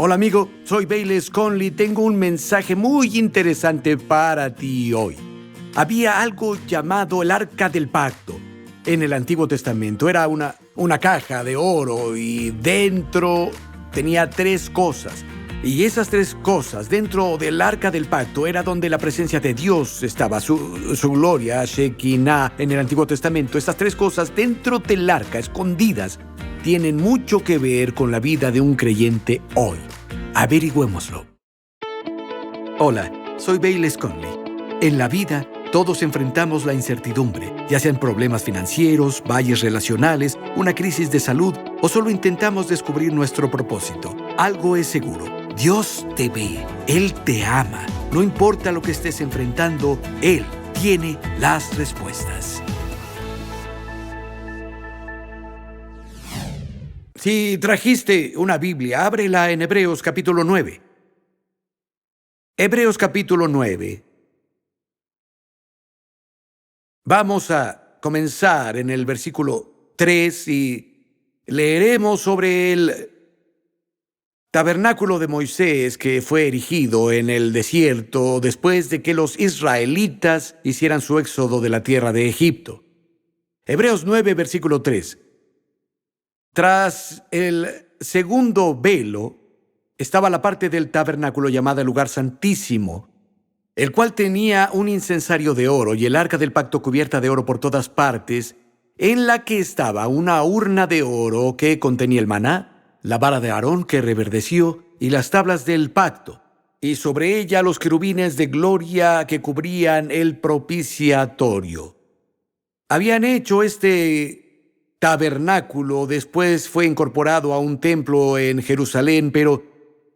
Hola amigo, soy Bayless Conley. Tengo un mensaje muy interesante para ti hoy. Había algo llamado el Arca del Pacto en el Antiguo Testamento. Era una caja de oro y dentro tenía 3 cosas. Y esas 3 cosas dentro del Arca del Pacto era donde la presencia de Dios estaba, su gloria, Shekinah, en el Antiguo Testamento. Estas 3 cosas dentro del arca, escondidas, tienen mucho que ver con la vida de un creyente hoy. Averigüémoslo. Hola, soy Bayless Conley. En la vida, todos enfrentamos la incertidumbre, ya sean problemas financieros, valles relacionales, una crisis de salud o solo intentamos descubrir nuestro propósito. Algo es seguro, Dios te ve, Él te ama. No importa lo que estés enfrentando, Él tiene las respuestas. Si trajiste una Biblia, ábrela en Hebreos capítulo 9. Hebreos capítulo 9. Vamos a comenzar en el versículo 3 y leeremos sobre el tabernáculo de Moisés que fue erigido en el desierto después de que los israelitas hicieran su éxodo de la tierra de Egipto. Hebreos 9, versículo 3. Tras el segundo velo estaba la parte del tabernáculo llamada el lugar santísimo, el cual tenía un incensario de oro y el arca del pacto cubierta de oro por todas partes, en la que estaba una urna de oro que contenía el maná, la vara de Aarón que reverdeció y las tablas del pacto, y sobre ella los querubines de gloria que cubrían el propiciatorio. Habían hecho este tabernáculo, después fue incorporado a un templo en Jerusalén, pero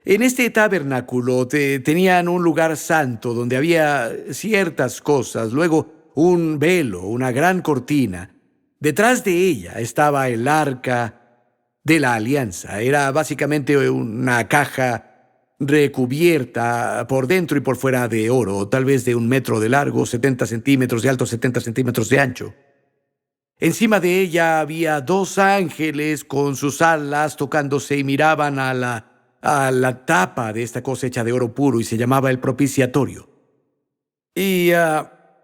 en este tabernáculo tenían un lugar santo donde había ciertas cosas, luego un velo, una gran cortina. Detrás de ella estaba el arca de la alianza. Era básicamente una caja recubierta por dentro y por fuera de oro, tal vez de 1 metro de largo, 70 centímetros de alto, 70 centímetros de ancho. Encima de ella había 2 ángeles con sus alas tocándose y miraban a la tapa de esta cosa hecha de oro puro y se llamaba el propiciatorio. Y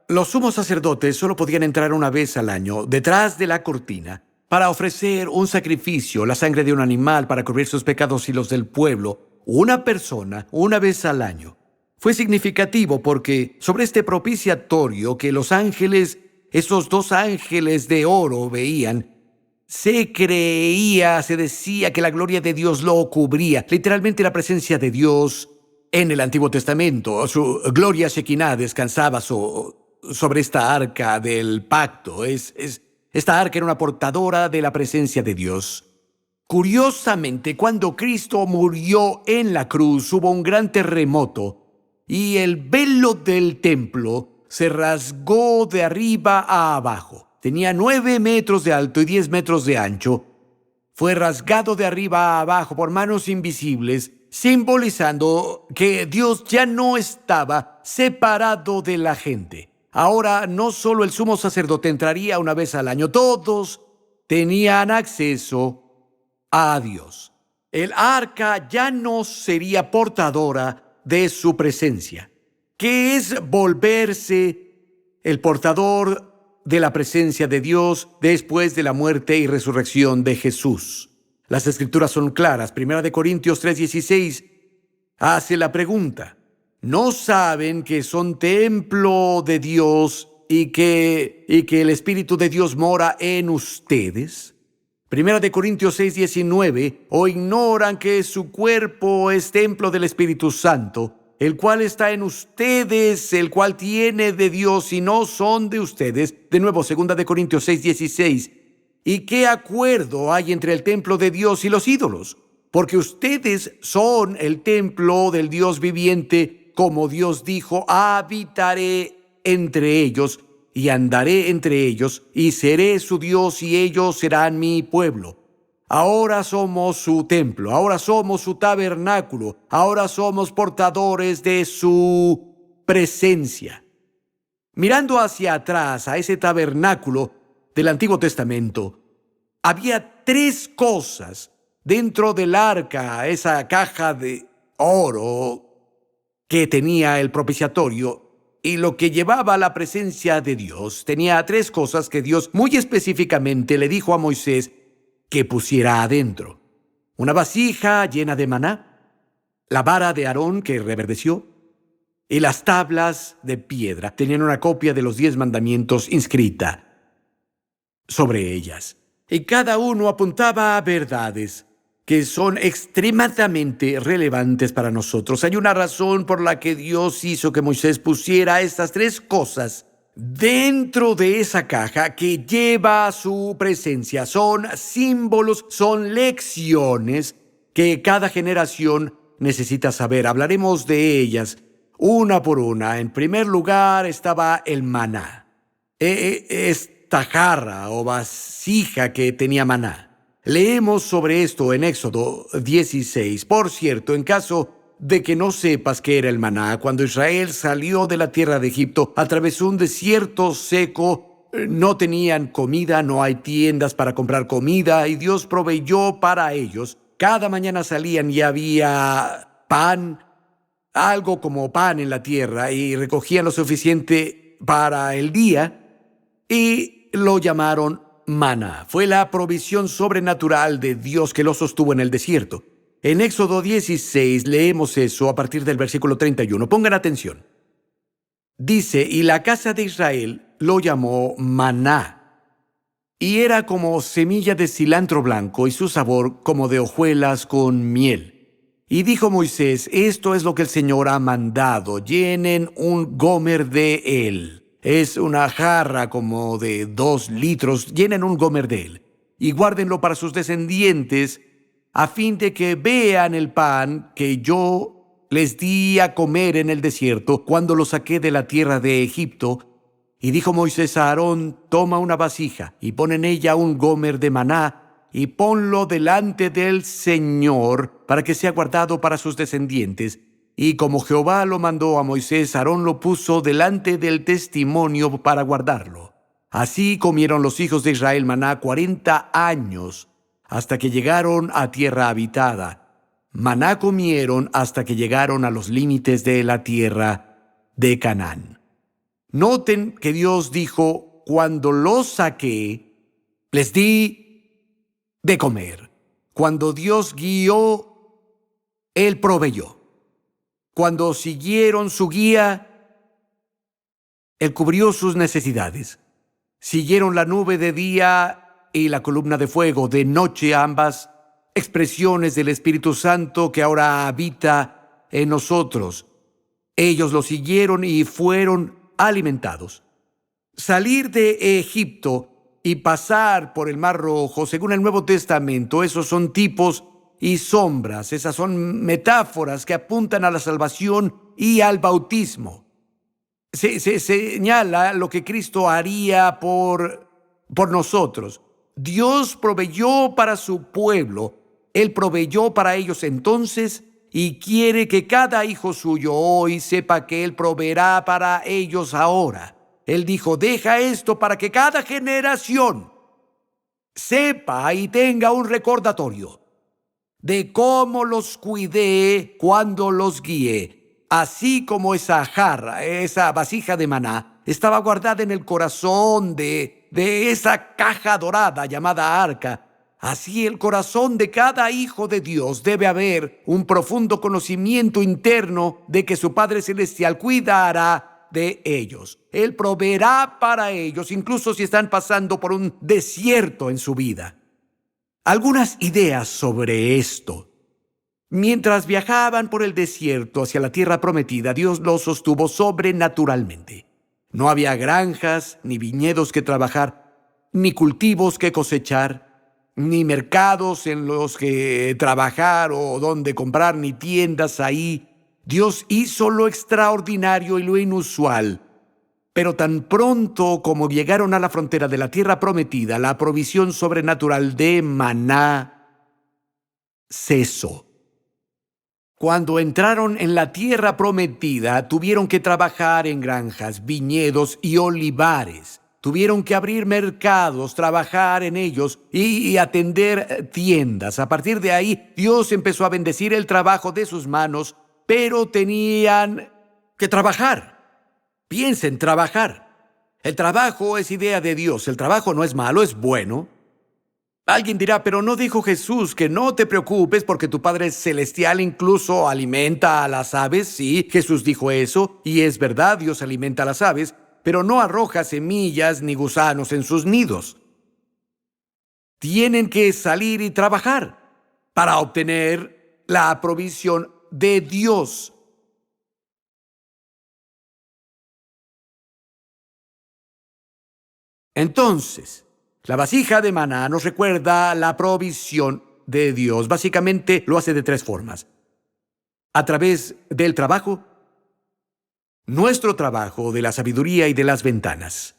los sumos sacerdotes solo podían entrar una vez al año detrás de la cortina para ofrecer un sacrificio, la sangre de un animal para cubrir sus pecados y los del pueblo, una persona una vez al año. Fue significativo porque sobre este propiciatorio que los ángeles, esos 2 ángeles de oro veían, se decía que la gloria de Dios lo cubría. Literalmente la presencia de Dios en el Antiguo Testamento, su gloria Shekinah descansaba sobre esta arca del pacto. Esta arca era una portadora de la presencia de Dios. Curiosamente, cuando Cristo murió en la cruz, hubo un gran terremoto y el velo del templo se rasgó de arriba a abajo. Tenía 9 metros de alto y 10 metros de ancho. Fue rasgado de arriba a abajo por manos invisibles, simbolizando que Dios ya no estaba separado de la gente. Ahora no solo el sumo sacerdote entraría una vez al año, todos tenían acceso a Dios. El arca ya no sería portadora de su presencia. ¿Qué es volverse el portador de la presencia de Dios después de la muerte y resurrección de Jesús? Las Escrituras son claras. 1 Corintios 3:16 hace la pregunta: ¿no saben que son templo de Dios y que el Espíritu de Dios mora en ustedes? 1 Corintios 6:19, ¿o ignoran que su cuerpo es templo del Espíritu Santo, el cual está en ustedes, el cual tiene de Dios y no son de ustedes? De nuevo, 2 Corintios 6:16. ¿Y qué acuerdo hay entre el templo de Dios y los ídolos? Porque ustedes son el templo del Dios viviente, como Dios dijo: habitaré entre ellos y andaré entre ellos, y seré su Dios y ellos serán mi pueblo. Ahora somos su templo, ahora somos su tabernáculo, ahora somos portadores de su presencia. Mirando hacia atrás a ese tabernáculo del Antiguo Testamento, había 3 cosas Dentro del arca, esa caja de oro que tenía el propiciatorio y lo que llevaba a la presencia de Dios, tenía tres cosas que Dios muy específicamente le dijo a Moisés que pusiera adentro: una vasija llena de maná, la vara de Aarón que reverdeció, y las tablas de piedra tenían una copia de los 10 mandamientos inscrita sobre ellas. Y cada uno apuntaba a verdades que son extremadamente relevantes para nosotros. Hay una razón por la que Dios hizo que Moisés pusiera estas tres cosas dentro de esa caja que lleva su presencia. Son símbolos, son lecciones que cada generación necesita saber. Hablaremos de ellas una por una. En primer lugar estaba el maná. Esta jarra o vasija que tenía maná. Leemos sobre esto en Éxodo 16. Por cierto, en caso de que no sepas qué era el maná, cuando Israel salió de la tierra de Egipto, atravesó un desierto seco, no tenían comida, no hay tiendas para comprar comida, y Dios proveyó para ellos. Cada mañana salían y había pan, algo como pan en la tierra, y recogían lo suficiente para el día, y lo llamaron maná. Fue la provisión sobrenatural de Dios que lo sostuvo en el desierto. En Éxodo 16 leemos eso a partir del versículo 31. Pongan atención. Dice: y la casa de Israel lo llamó maná, y era como semilla de cilantro blanco, y su sabor como de hojuelas con miel. Y dijo Moisés: esto es lo que el Señor ha mandado, llenen un gomer de él. Es una jarra como de 2 litros, llenen un gomer de él, y guárdenlo para sus descendientes, a fin de que vean el pan que yo les di a comer en el desierto cuando los saqué de la tierra de Egipto. Y dijo Moisés a Aarón: toma una vasija y pon en ella un gomer de maná, y ponlo delante del Señor para que sea guardado para sus descendientes. Y como Jehová lo mandó a Moisés, Aarón lo puso delante del testimonio para guardarlo. Así comieron los hijos de Israel maná 40 años, hasta que llegaron a tierra habitada. Maná comieron hasta que llegaron a los límites de la tierra de Canaán. Noten que Dios dijo: cuando los saqué, les di de comer. Cuando Dios guió, Él proveyó. Cuando siguieron su guía, Él cubrió sus necesidades. Siguieron la nube de día y la columna de fuego de noche, ambas expresiones del Espíritu Santo que ahora habita en nosotros. Ellos lo siguieron y fueron alimentados. Salir de Egipto y pasar por el Mar Rojo, según el Nuevo Testamento, esos son tipos y sombras, esas son metáforas que apuntan a la salvación y al bautismo. Se señala lo que Cristo haría por nosotros. Dios proveyó para su pueblo, Él proveyó para ellos entonces, y quiere que cada hijo suyo hoy sepa que Él proveerá para ellos ahora. Él dijo: deja esto para que cada generación sepa y tenga un recordatorio de cómo los cuidé cuando los guié, así como esa jarra, esa vasija de maná, estaba guardada en el corazón de esa caja dorada llamada arca. Así el corazón de cada hijo de Dios debe haber un profundo conocimiento interno de que su Padre Celestial cuidará de ellos. Él proveerá para ellos, incluso si están pasando por un desierto en su vida. Algunas ideas sobre esto. Mientras viajaban por el desierto hacia la tierra prometida, Dios los sostuvo sobrenaturalmente. No había granjas, ni viñedos que trabajar, ni cultivos que cosechar, ni mercados en los que trabajar o donde comprar, ni tiendas ahí. Dios hizo lo extraordinario y lo inusual. Pero tan pronto como llegaron a la frontera de la tierra prometida, la provisión sobrenatural de maná cesó. Cuando entraron en la tierra prometida, tuvieron que trabajar en granjas, viñedos y olivares. Tuvieron que abrir mercados, trabajar en ellos y atender tiendas. A partir de ahí, Dios empezó a bendecir el trabajo de sus manos, pero tenían que trabajar. Piensen, trabajar. El trabajo es idea de Dios. El trabajo no es malo, es bueno. Alguien dirá, pero ¿no dijo Jesús que no te preocupes porque tu Padre Celestial incluso alimenta a las aves? Sí, Jesús dijo eso, y es verdad, Dios alimenta a las aves, pero no arroja semillas ni gusanos en sus nidos. Tienen que salir y trabajar para obtener la provisión de Dios. Entonces, la vasija de maná nos recuerda la provisión de Dios. Básicamente lo hace de tres formas. A través del trabajo, nuestro trabajo, de la sabiduría y de las ventanas.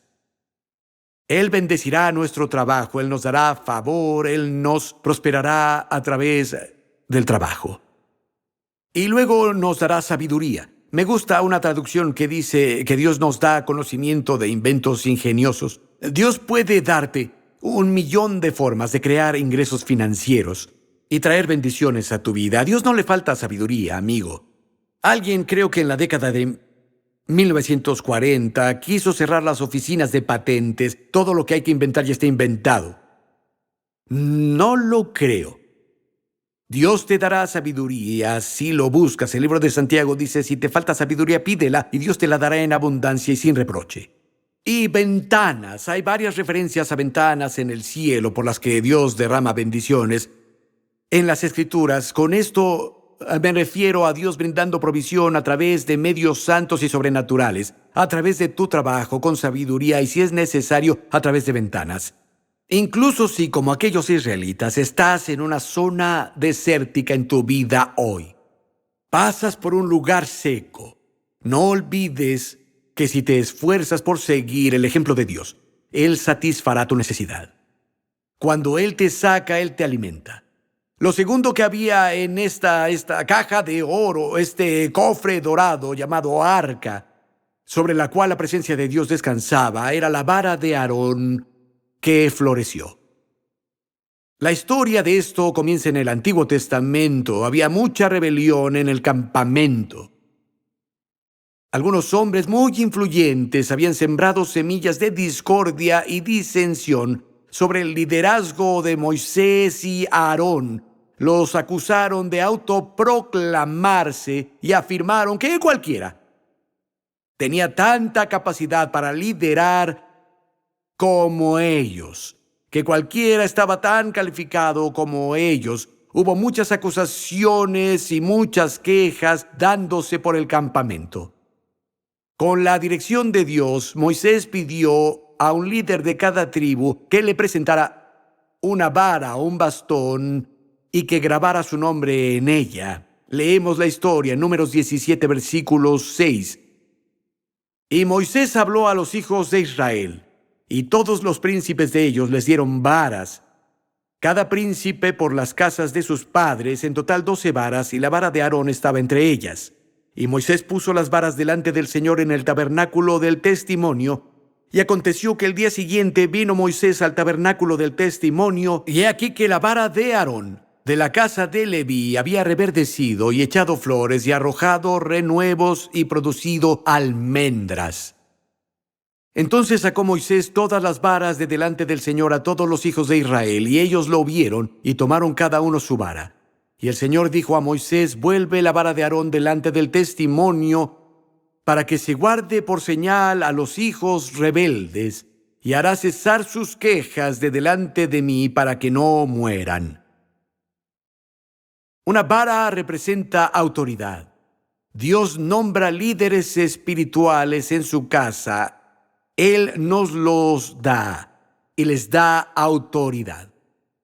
Él bendecirá nuestro trabajo, Él nos dará favor, Él nos prosperará a través del trabajo. Y luego nos dará sabiduría. Me gusta una traducción que dice que Dios nos da conocimiento de inventos ingeniosos. Dios puede darte 1,000,000 de formas de crear ingresos financieros y traer bendiciones a tu vida. A Dios no le falta sabiduría, amigo. Alguien, creo que en la década de 1940, quiso cerrar las oficinas de patentes. Todo lo que hay que inventar ya está inventado. No lo creo. Dios te dará sabiduría si lo buscas. El libro de Santiago dice, si te falta sabiduría, pídela y Dios te la dará en abundancia y sin reproche. Y ventanas. Hay varias referencias a ventanas en el cielo por las que Dios derrama bendiciones en las Escrituras. Con esto me refiero a Dios brindando provisión a través de medios santos y sobrenaturales, a través de tu trabajo con sabiduría y, si es necesario, a través de ventanas. Incluso si, como aquellos israelitas, estás en una zona desértica en tu vida hoy, pasas por un lugar seco, no olvides que si te esfuerzas por seguir el ejemplo de Dios, Él satisfará tu necesidad. Cuando Él te saca, Él te alimenta. Lo segundo que había en esta caja de oro, este cofre dorado llamado arca, sobre la cual la presencia de Dios descansaba, era la vara de Aarón que floreció. La historia de esto comienza en el Antiguo Testamento. Había mucha rebelión en el campamento. Algunos hombres muy influyentes habían sembrado semillas de discordia y disensión sobre el liderazgo de Moisés y Aarón. Los acusaron de autoproclamarse y afirmaron que cualquiera tenía tanta capacidad para liderar como ellos, que cualquiera estaba tan calificado como ellos. Hubo muchas acusaciones y muchas quejas dándose por el campamento. Con la dirección de Dios, Moisés pidió a un líder de cada tribu que le presentara una vara o un bastón y que grabara su nombre en ella. Leemos la historia, Números 17, versículo 6. Y Moisés habló a los hijos de Israel, y todos los príncipes de ellos les dieron varas, cada príncipe por las casas de sus padres, en total 12 varas, y la vara de Aarón estaba entre ellas. Y Moisés puso las varas delante del Señor en el tabernáculo del testimonio. Y aconteció que el día siguiente vino Moisés al tabernáculo del testimonio, y he aquí que la vara de Aarón, de la casa de Leví, había reverdecido y echado flores y arrojado renuevos y producido almendras. Entonces sacó Moisés todas las varas de delante del Señor a todos los hijos de Israel, y ellos lo vieron y tomaron cada uno su vara. Y el Señor dijo a Moisés, vuelve la vara de Aarón delante del testimonio, para que se guarde por señal a los hijos rebeldes, y hará cesar sus quejas de delante de mí para que no mueran. Una vara representa autoridad. Dios nombra líderes espirituales en su casa. Él nos los da y les da autoridad.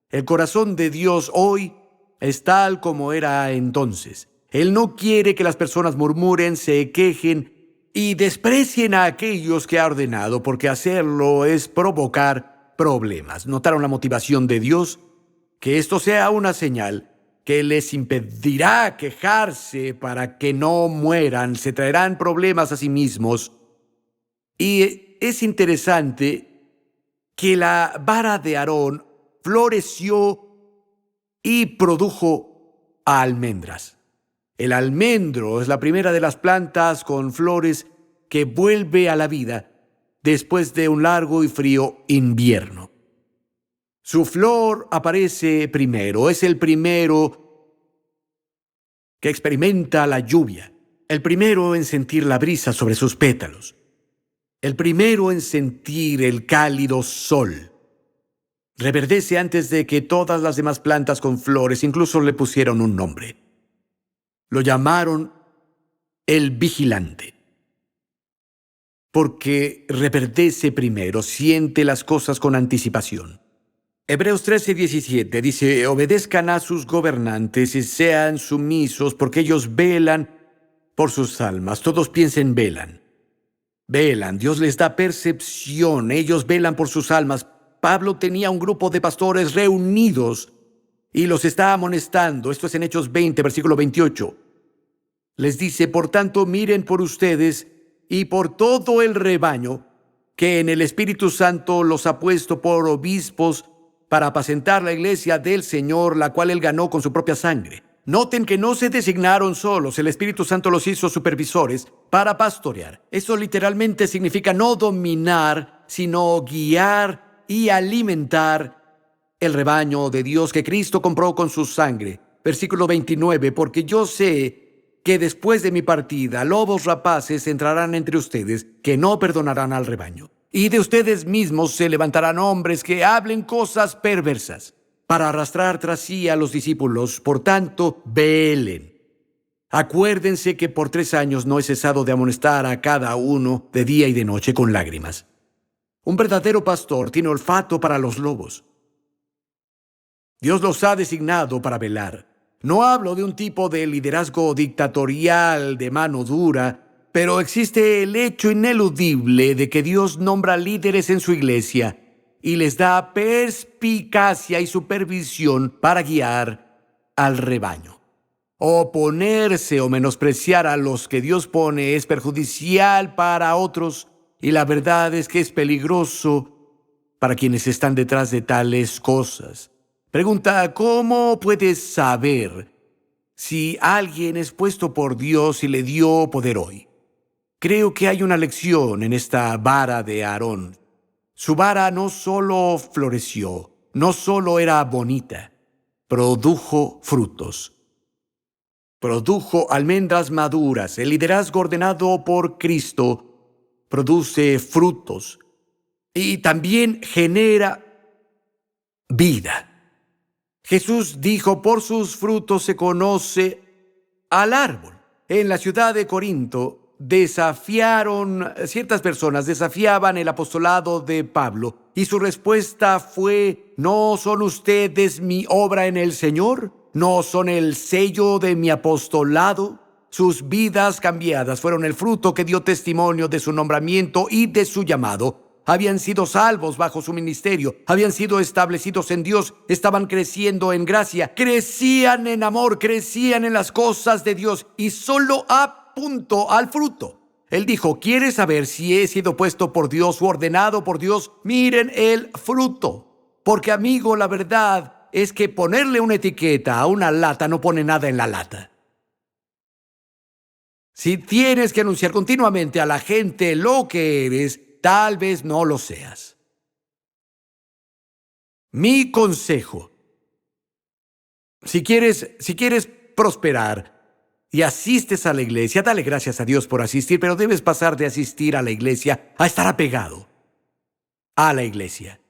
El corazón de Dios hoy es tal como era entonces. Él no quiere que las personas murmuren, se quejen y desprecien a aquellos que ha ordenado, porque hacerlo es provocar problemas. ¿Notaron la motivación de Dios? Que esto sea una señal que les impedirá quejarse para que no mueran. Se traerán problemas a sí mismos. Y es interesante que la vara de Aarón floreció y produjo almendras. El almendro es la primera de las plantas con flores que vuelve a la vida después de un largo y frío invierno. Su flor aparece primero, es el primero que experimenta la lluvia, el primero en sentir la brisa sobre sus pétalos, el primero en sentir el cálido sol. Reverdece antes de que todas las demás plantas con flores incluso le pusieron un nombre. Lo llamaron el vigilante, porque reverdece primero, siente las cosas con anticipación. Hebreos 13:17 dice: obedezcan a sus gobernantes y sean sumisos, porque ellos velan por sus almas. Todos piensen velan. Velan, Dios les da percepción, ellos velan por sus almas. Pablo tenía un grupo de pastores reunidos y los está amonestando. Esto es en Hechos 20, versículo 28. Les dice: por tanto, miren por ustedes y por todo el rebaño que en el Espíritu Santo los ha puesto por obispos para apacentar la iglesia del Señor, la cual él ganó con su propia sangre. Noten que no se designaron solos, el Espíritu Santo los hizo supervisores para pastorear. Eso literalmente significa no dominar, sino guiar y alimentar el rebaño de Dios que Cristo compró con su sangre. Versículo 29, porque yo sé que después de mi partida, lobos rapaces entrarán entre ustedes, que no perdonarán al rebaño. Y de ustedes mismos se levantarán hombres que hablen cosas perversas, para arrastrar tras sí a los discípulos. Por tanto, velen. Acuérdense que por 3 años no he cesado de amonestar a cada uno de día y de noche con lágrimas. Un verdadero pastor tiene olfato para los lobos. Dios los ha designado para velar. No hablo de un tipo de liderazgo dictatorial de mano dura, pero existe el hecho ineludible de que Dios nombra líderes en su iglesia y les da perspicacia y supervisión para guiar al rebaño. Oponerse o menospreciar a los que Dios pone es perjudicial para otros, y la verdad es que es peligroso para quienes están detrás de tales cosas. Pregunta: ¿cómo puedes saber si alguien es puesto por Dios y le dio poder hoy? Creo que hay una lección en esta vara de Aarón. Su vara no solo floreció, no solo era bonita, produjo frutos. Produjo almendras maduras. El liderazgo ordenado por Cristo produce frutos y también genera vida. Jesús dijo: por sus frutos se conoce al árbol. En la ciudad de Corinto, ciertas personas desafiaban el apostolado de Pablo, y su respuesta fue: ¿no son ustedes mi obra en el Señor? ¿No son el sello de mi apostolado? Sus vidas cambiadas fueron el fruto que dio testimonio de su nombramiento y de su llamado. Habían sido salvos bajo su ministerio, habían sido establecidos en Dios, estaban creciendo en gracia, crecían en amor, crecían en las cosas de Dios, y solo apuntó al fruto. Él dijo: ¿quieres saber si he sido puesto por Dios o ordenado por Dios? Miren el fruto. Porque, amigo, la verdad es que ponerle una etiqueta a una lata no pone nada en la lata. Si tienes que anunciar continuamente a la gente lo que eres, tal vez no lo seas. Mi consejo: si quieres prosperar y asistes a la iglesia, dale gracias a Dios por asistir, pero debes pasar de asistir a la iglesia a estar apegado a la iglesia.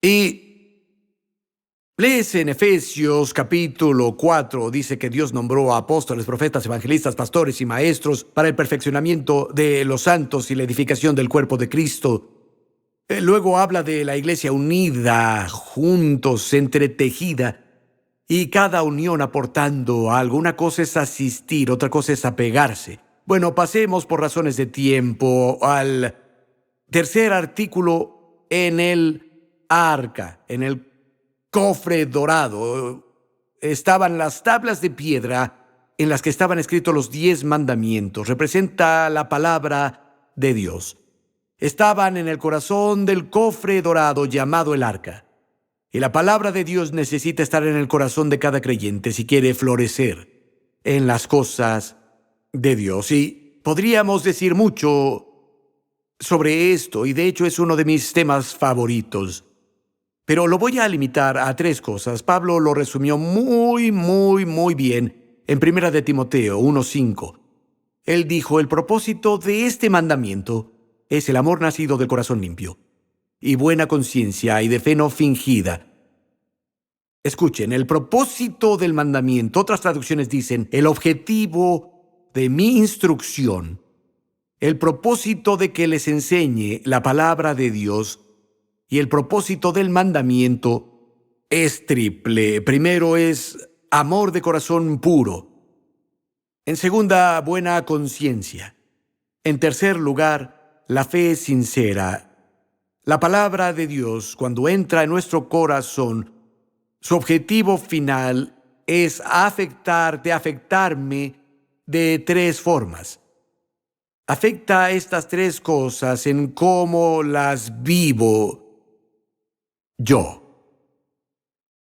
Y lees en Efesios capítulo 4, dice que Dios nombró a apóstoles, profetas, evangelistas, pastores y maestros para el perfeccionamiento de los santos y la edificación del cuerpo de Cristo. Luego habla de la iglesia unida, juntos, entretejida, y cada unión aportando algo. Una cosa es asistir, otra cosa es apegarse. Bueno, pasemos por razones de tiempo al tercer artículo en el arca, en el cofre dorado. Estaban las tablas de piedra en las que estaban escritos los 10 mandamientos. Representa la palabra de Dios. estaban en el corazón del cofre dorado llamado el arca. Y la palabra de Dios necesita estar en el corazón de cada creyente si quiere florecer en las cosas de Dios. Y podríamos decir mucho sobre esto, y de hecho es uno de mis temas favoritos. Pero lo voy a limitar a 3 cosas. Pablo lo resumió muy bien en 1 de Timoteo 1:5. Él dijo, el propósito de este mandamiento es el amor nacido del corazón limpio y buena conciencia y de fe no fingida. Escuchen, el propósito del mandamiento, otras traducciones dicen, el objetivo de mi instrucción, el propósito de que les enseñe la palabra de Dios y el propósito del mandamiento es triple. Primero es amor de corazón puro. En segunda, buena conciencia. En tercer lugar, la fe sincera. La palabra de Dios, cuando entra en nuestro corazón, su objetivo final es afectarme de 3 formas. Afecta estas 3 cosas en cómo las vivo yo.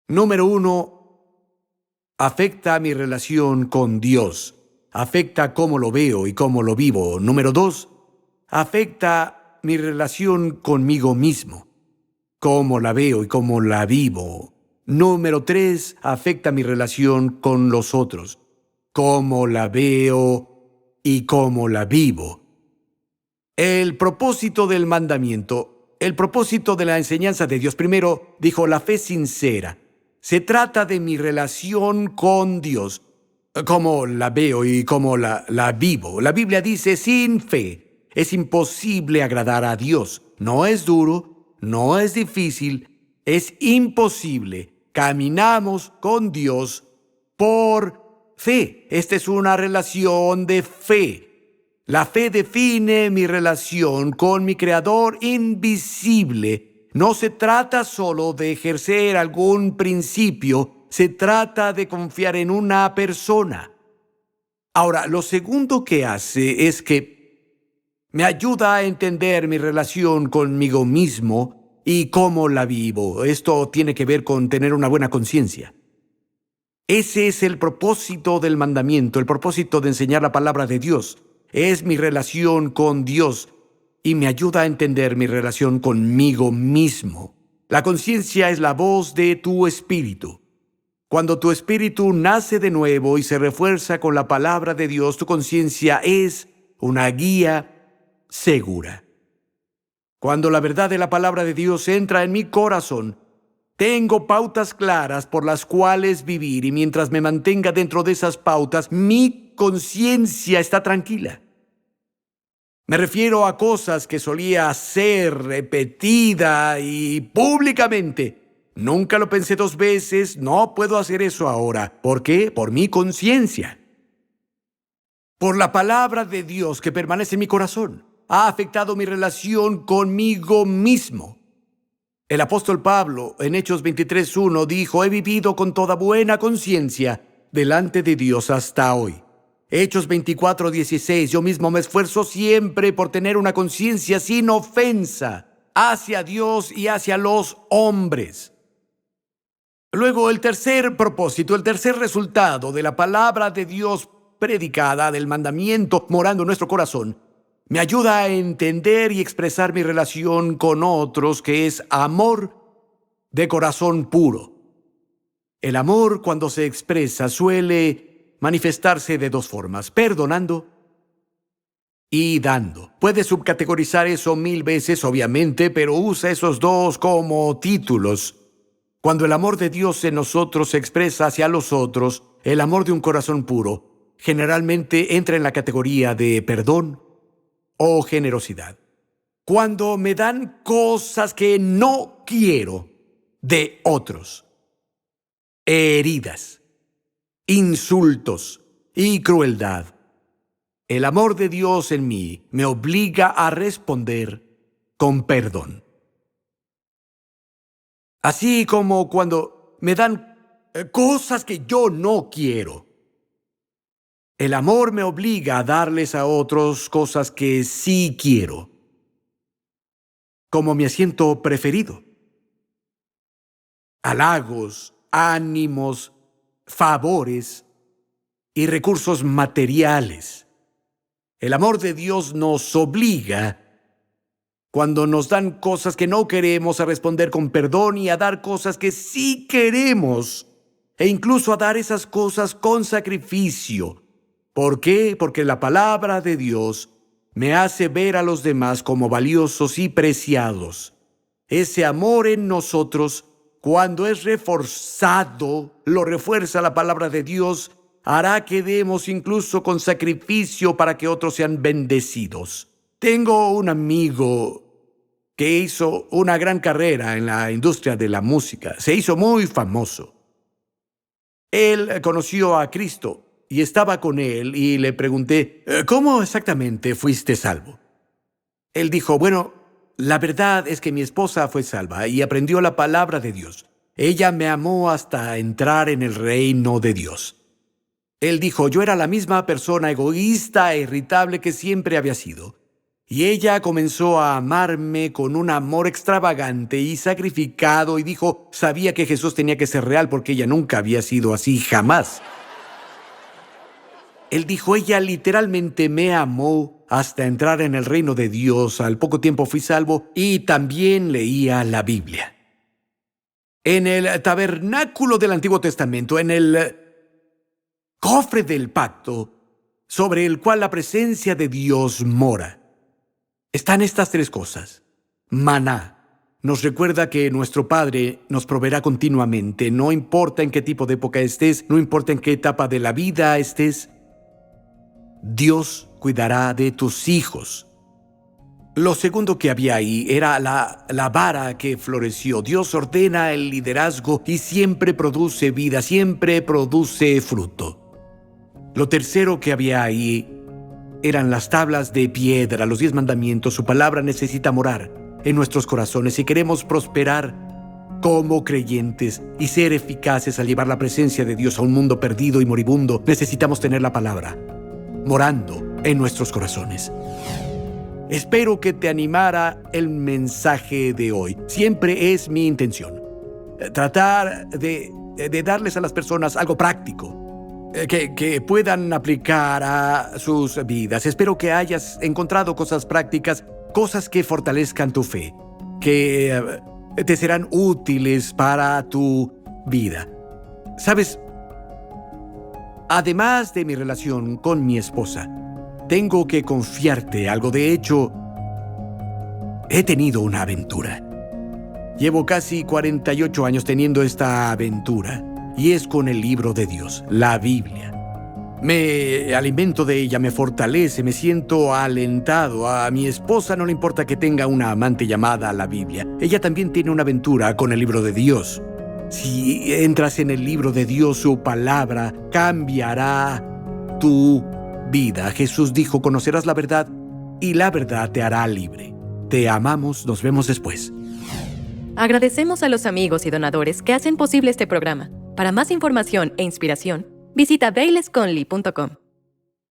Número 1, afecta mi relación con Dios. Afecta cómo lo veo y cómo lo vivo. Número 2, afecta mi relación conmigo mismo. Cómo la veo y cómo la vivo. Número 3, afecta mi relación con los otros. Cómo la veo y cómo la vivo. El propósito del mandamiento, el propósito de la enseñanza de Dios, primero dijo la fe sincera. Se trata de mi relación con Dios, cómo la veo y cómo la vivo. La Biblia dice, sin fe es imposible agradar a Dios. No es duro, no es difícil, es imposible. Caminamos con Dios por fe. Esta es una relación de fe. La fe define mi relación con mi Creador invisible. No se trata solo de ejercer algún principio, se trata de confiar en una persona. Ahora, lo segundo que hace es que me ayuda a entender mi relación conmigo mismo y cómo la vivo. Esto tiene que ver con tener una buena conciencia. Ese es el propósito del mandamiento, el propósito de enseñar la palabra de Dios. Es mi relación con Dios y me ayuda a entender mi relación conmigo mismo. La conciencia es la voz de tu espíritu. Cuando tu espíritu nace de nuevo y se refuerza con la palabra de Dios, tu conciencia es una guía segura. Cuando la verdad de la palabra de Dios entra en mi corazón, tengo pautas claras por las cuales vivir y mientras me mantenga dentro de esas pautas, mi conciencia está tranquila. Me refiero a cosas que solía hacer repetida y públicamente. Nunca lo pensé 2 veces, no puedo hacer eso ahora. ¿Por qué? Por mi conciencia. Por la palabra de Dios que permanece en mi corazón. Ha afectado mi relación conmigo mismo. El apóstol Pablo, en Hechos 23:1, dijo, he vivido con toda buena conciencia delante de Dios hasta hoy. Hechos 24:16, yo mismo me esfuerzo siempre por tener una conciencia sin ofensa hacia Dios y hacia los hombres. Luego, el tercer propósito, el tercer resultado de la palabra de Dios predicada, del mandamiento morando en nuestro corazón, me ayuda a entender y expresar mi relación con otros, que es amor de corazón puro. El amor, cuando se expresa, suele manifestarse de 2 formas, perdonando y dando. Puede subcategorizar eso 1000 veces, obviamente, pero usa esos 2 como títulos. Cuando el amor de Dios en nosotros se expresa hacia los otros, el amor de un corazón puro generalmente entra en la categoría de perdón o generosidad. Cuando me dan cosas que no quiero de otros, heridas, insultos y crueldad, el amor de Dios en mí me obliga a responder con perdón. Así como cuando me dan cosas que yo no quiero, el amor me obliga a darles a otros cosas que sí quiero. como mi asiento preferido. Halagos, ánimos, favores y recursos materiales. El amor de Dios nos obliga, cuando nos dan cosas que no queremos, a responder con perdón y a dar cosas que sí queremos, e incluso a dar esas cosas con sacrificio. ¿Por qué? Porque la palabra de Dios me hace ver a los demás como valiosos y preciados. Ese amor en nosotros, cuando es reforzado, lo refuerza la palabra de Dios, hará que demos incluso con sacrificio para que otros sean bendecidos. Tengo un amigo que hizo una gran carrera en la industria de la música. Se hizo muy famoso. Él conoció a Cristo y estaba con él y le pregunté, ¿cómo exactamente fuiste salvo? Él dijo, bueno, la verdad es que mi esposa fue salva y aprendió la palabra de Dios. Ella me amó hasta entrar en el reino de Dios. Él dijo, yo era la misma persona egoísta e irritable que siempre había sido. Y ella comenzó a amarme con un amor extravagante y sacrificado y dijo, sabía que Jesús tenía que ser real porque ella nunca había sido así, jamás. Él dijo, ella literalmente me amó hasta entrar en el reino de Dios. Al poco tiempo fui salvo y también leía la Biblia. En el tabernáculo del Antiguo Testamento, en el cofre del pacto, sobre el cual la presencia de Dios mora, están estas tres cosas. Maná nos recuerda que nuestro Padre nos proveerá continuamente, no importa en qué tipo de época estés, no importa en qué etapa de la vida estés, Dios cuidará de tus hijos. Lo segundo que había ahí era la vara que floreció. Dios ordena el liderazgo y siempre produce vida, siempre produce fruto. Lo tercero que había ahí eran las tablas de piedra, los 10 mandamientos. Su palabra necesita morar en nuestros corazones. Si queremos prosperar como creyentes y ser eficaces al llevar la presencia de Dios a un mundo perdido y moribundo, necesitamos tener la palabra morando en nuestros corazones. Espero que te animara el mensaje de hoy. Siempre es mi intención tratar de darles a las personas algo práctico que puedan aplicar a sus vidas. Espero que hayas encontrado cosas prácticas, cosas que fortalezcan tu fe, que te serán útiles para tu vida. ¿Sabes? Además de mi relación con mi esposa, tengo que confiarte algo. De hecho, he tenido una aventura. Llevo casi 48 años teniendo esta aventura, y es con el libro de Dios, la Biblia. Me alimento de ella, me fortalece, me siento alentado. A mi esposa no le importa que tenga una amante llamada la Biblia. Ella también tiene una aventura con el libro de Dios. Si entras en el libro de Dios, su palabra cambiará tu vida. Jesús dijo, conocerás la verdad y la verdad te hará libre. Te amamos, nos vemos después. Agradecemos a los amigos y donadores que hacen posible este programa. Para más información e inspiración, visita bailesconley.com.